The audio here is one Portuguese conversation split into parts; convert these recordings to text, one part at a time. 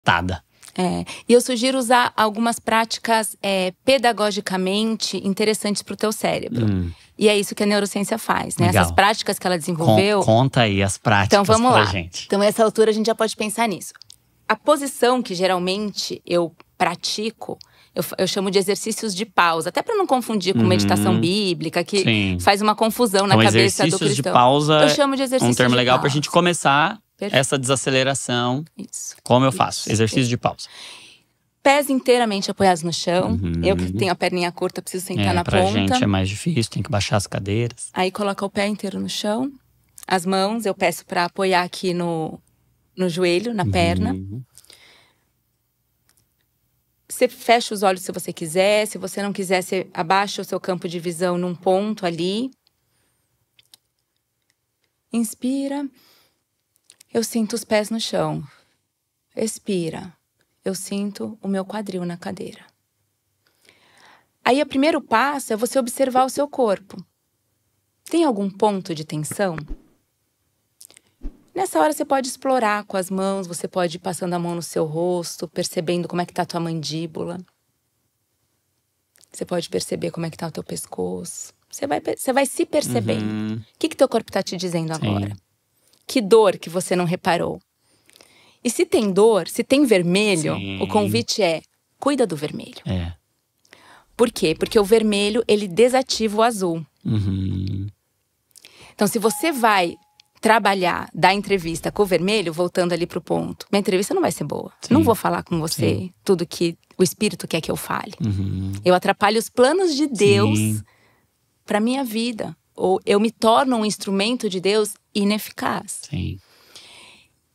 atada. E eu sugiro usar algumas práticas pedagogicamente interessantes para o teu cérebro. E é isso que a neurociência faz, né? Legal. Essas práticas que ela desenvolveu… Conta aí as práticas Então vamos pra lá. gente. Então, nessa altura, a gente já pode pensar nisso. A posição que geralmente eu pratico, eu chamo de exercícios de pausa. Até para não confundir com meditação bíblica, que faz uma confusão na cabeça do cristão. Exercícios de pausa eu chamo de exercícios um termo de legal pausa. pra gente começar Perfeito. essa desaceleração. Isso. Como eu faço? Exercício de pausa. Pés inteiramente apoiados no chão. Eu que tenho a perninha curta, preciso sentar na pra ponta. gente é mais difícil, tem que baixar as cadeiras. Aí coloca o pé inteiro no chão. As mãos eu peço para apoiar aqui no joelho, na perna. Você fecha os olhos se você quiser. Se você não quiser, você abaixa o seu campo de visão num ponto ali. Inspira. Eu sinto os pés no chão. Expira. Eu sinto o meu quadril na cadeira. Aí, o primeiro passo é você observar o seu corpo. Tem algum ponto de tensão? Nessa hora, você pode explorar com as mãos. Você pode ir passando a mão no seu rosto, percebendo como é que tá a tua mandíbula. Você pode perceber como é que tá o teu pescoço. Você vai se percebendo. O que teu corpo tá te dizendo agora? Que dor que você não reparou? E se tem dor, se tem vermelho, o convite é, cuida do vermelho. Por quê? Porque o vermelho, ele desativa o azul. Então, se você vai trabalhar, dar entrevista com o vermelho, voltando ali pro ponto, minha entrevista não vai ser boa. Não vou falar com você tudo que o Espírito quer que eu fale. Eu atrapalho os planos de Deus pra minha vida. Ou eu me torno um instrumento de Deus ineficaz.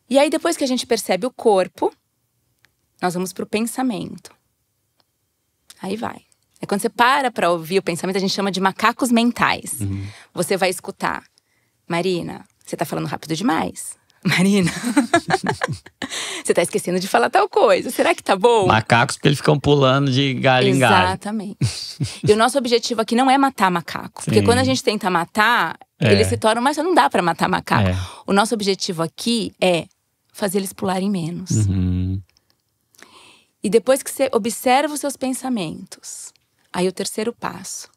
E aí, depois que a gente percebe o corpo, nós vamos pro pensamento. Aí vai. É quando você para ouvir o pensamento, a gente chama de macacos mentais. Você vai escutar. Marina, você tá falando rápido demais. Marina, você tá esquecendo de falar tal coisa. Será que tá bom? Macacos, porque eles ficam pulando de galho em galho. Exatamente. E o nosso objetivo aqui não é matar macaco. Porque quando a gente tenta matar, eles se tornam… Mas não dá pra matar macaco. O nosso objetivo aqui é fazer eles pularem menos. E depois que você observa os seus pensamentos, aí o terceiro passo.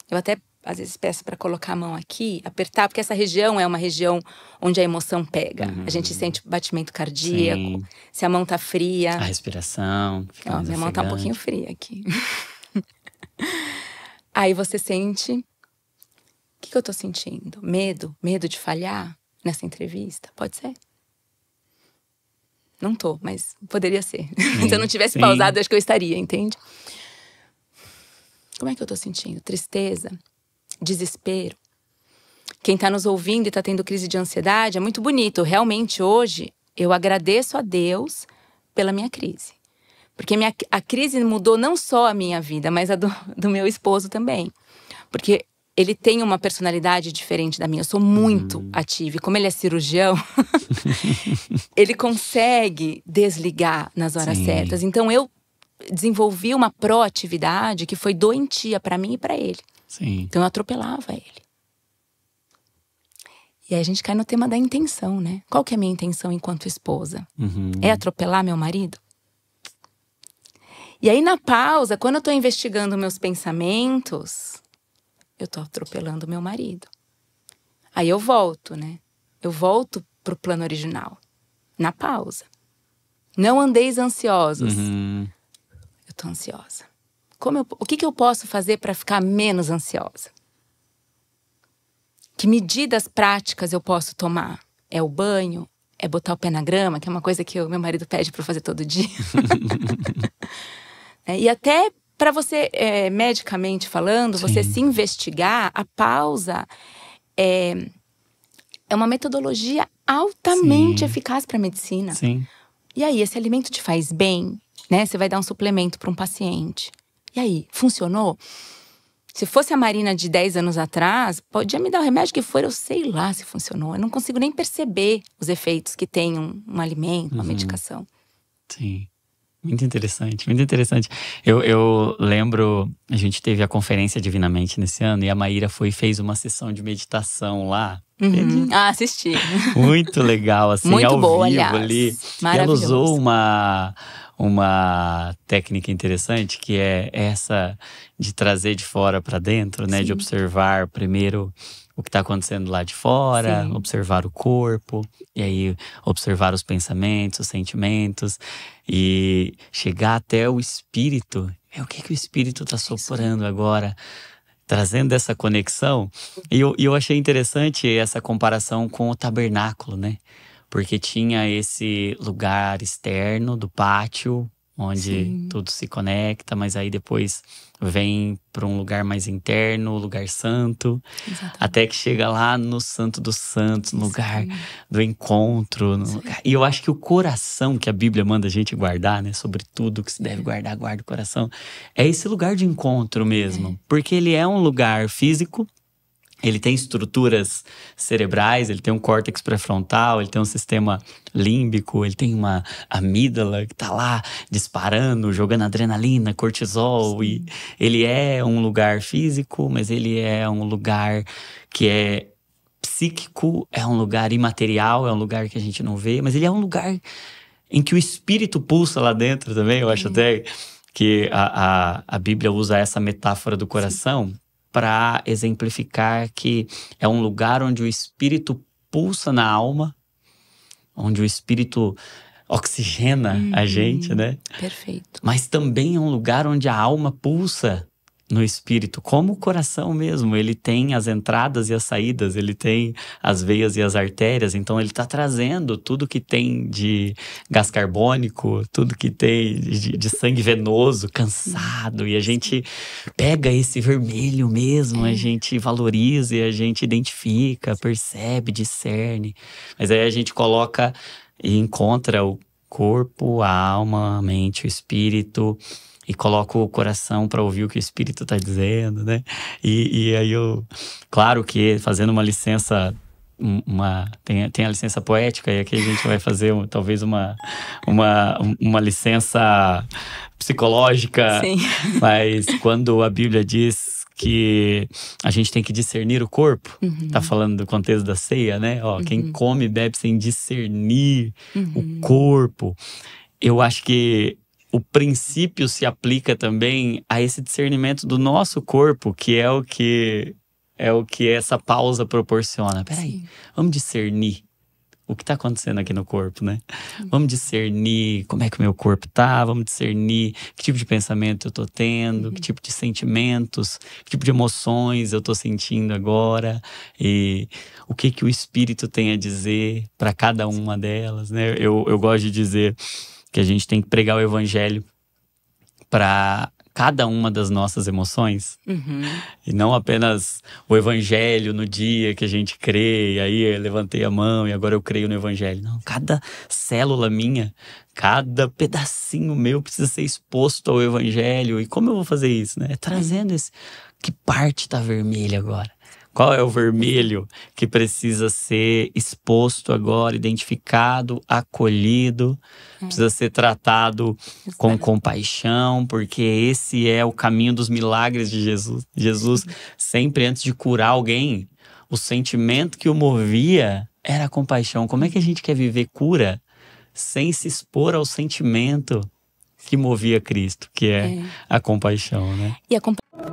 Eu até, às vezes, peço para colocar a mão aqui, apertar, porque essa região é uma região onde a emoção pega. A gente sente batimento cardíaco, se a mão tá fria. A respiração. Ó, minha mão tá um pouquinho fria aqui. Aí você sente… O que eu tô sentindo? Medo? Medo de falhar nessa entrevista? Pode ser? Não tô, mas poderia ser. Se eu não tivesse pausado, eu acho que eu estaria, entende? Como é que eu tô sentindo? Tristeza? Desespero? Quem tá nos ouvindo e tá tendo crise de ansiedade, é muito bonito. Realmente, hoje, eu agradeço a Deus pela minha crise. Porque a crise mudou não só a minha vida, mas a do meu esposo também. Porque ele tem uma personalidade diferente da minha. Eu sou muito ativa. E como ele é cirurgião, ele consegue desligar nas horas certas. Então, eu desenvolvi uma proatividade que foi doentia para mim e para ele. Então, eu atropelava ele. E aí, a gente cai no tema da intenção, né? Qual que é a minha intenção enquanto esposa? É atropelar meu marido? E aí, na pausa, quando eu tô investigando meus pensamentos… eu tô atropelando meu marido. Aí eu volto, né? Eu volto pro plano original. Na pausa. Não andeis ansiosos. Eu tô ansiosa. O que eu posso fazer para ficar menos ansiosa? Que medidas práticas eu posso tomar? É o banho? É botar o pé na grama? Que é uma coisa que o meu marido pede para eu fazer todo dia. E até… para você, medicamente falando, você se investigar, a pausa é uma metodologia altamente eficaz para a medicina. E aí, esse alimento te faz bem, né? Você vai dar um suplemento para um paciente. E aí, funcionou? Se fosse a Marina de 10 anos atrás, podia me dar o remédio que for, eu sei lá se funcionou. Eu não consigo nem perceber os efeitos que tem um alimento, uma medicação. Muito interessante, muito interessante. Eu lembro, a gente teve a conferência Divinamente nesse ano e a Maíra fez uma sessão de meditação lá. Assisti. Muito legal, assim, muito ao boa, vivo aliás. ali. Maravilhoso. E ela usou uma técnica interessante, que é essa de trazer de fora para dentro, né? Sim. De observar primeiro o que está acontecendo lá de fora, sim, observar o corpo, e aí observar os pensamentos, os sentimentos, e chegar até o espírito. O que o espírito está soprando agora? Trazendo essa conexão. E eu achei interessante essa comparação com o tabernáculo, né? Porque tinha esse lugar externo do pátio, onde sim, tudo se conecta, mas aí depois vem para um lugar mais interno, o lugar santo. Exatamente. Até que chega lá no Santo dos Santos, no lugar do encontro. E eu acho que o coração que a Bíblia manda a gente guardar, né? Sobre tudo que se deve guardar, guarda o coração. É esse lugar de encontro mesmo. Porque ele é um lugar físico. Ele tem estruturas cerebrais, ele tem um córtex pré-frontal, ele tem um sistema límbico, ele tem uma amígdala que tá lá disparando, jogando adrenalina, cortisol. Sim. E ele é um lugar físico, mas ele é um lugar que é psíquico, é um lugar imaterial, é um lugar que a gente não vê, mas ele é um lugar em que o espírito pulsa lá dentro também. Eu acho até que a Bíblia usa essa metáfora do coração para exemplificar que é um lugar onde o espírito pulsa na alma, onde o espírito oxigena a gente, né? Perfeito. Mas também é um lugar onde a alma pulsa no espírito, como o coração mesmo. Ele tem as entradas e as saídas, ele tem as veias e as artérias, então ele está trazendo tudo que tem de gás carbônico, tudo que tem de sangue venoso, cansado, e a gente pega esse vermelho mesmo, a gente valoriza e a gente identifica, percebe, discerne, mas aí a gente coloca e encontra o corpo, a alma, a mente, o espírito, e coloco o coração para ouvir o que o espírito está dizendo, né? E aí claro que fazendo uma licença, tem a licença poética, e aqui a gente vai fazer talvez uma licença psicológica. Sim. Mas quando a Bíblia diz que a gente tem que discernir o corpo, tá falando do contexto da ceia, né? Quem come e bebe sem discernir o corpo. Eu acho que o princípio se aplica também a esse discernimento do nosso corpo, que é o que essa pausa proporciona. Peraí, vamos discernir o que está acontecendo aqui no corpo, né? Vamos discernir como é que o meu corpo tá, vamos discernir que tipo de pensamento eu tô tendo, que tipo de sentimentos, que tipo de emoções eu tô sentindo agora, e o que o Espírito tem a dizer para cada uma delas, né? Eu gosto de dizer que a gente tem que pregar o evangelho para cada uma das nossas emoções. E não apenas o evangelho no dia que a gente crê, e aí eu levantei a mão e agora eu creio no evangelho. Não, cada célula minha, cada pedacinho meu precisa ser exposto ao evangelho. E como eu vou fazer isso, né? Trazendo que parte tá vermelha agora? Qual é o vermelho que precisa ser exposto agora, identificado, acolhido, precisa ser tratado com compaixão, porque esse é o caminho dos milagres de Jesus. Jesus, sempre antes de curar alguém, o sentimento que o movia era a compaixão. Como é que a gente quer viver cura sem se expor ao sentimento que movia Cristo, que é a compaixão, né? E a compaixão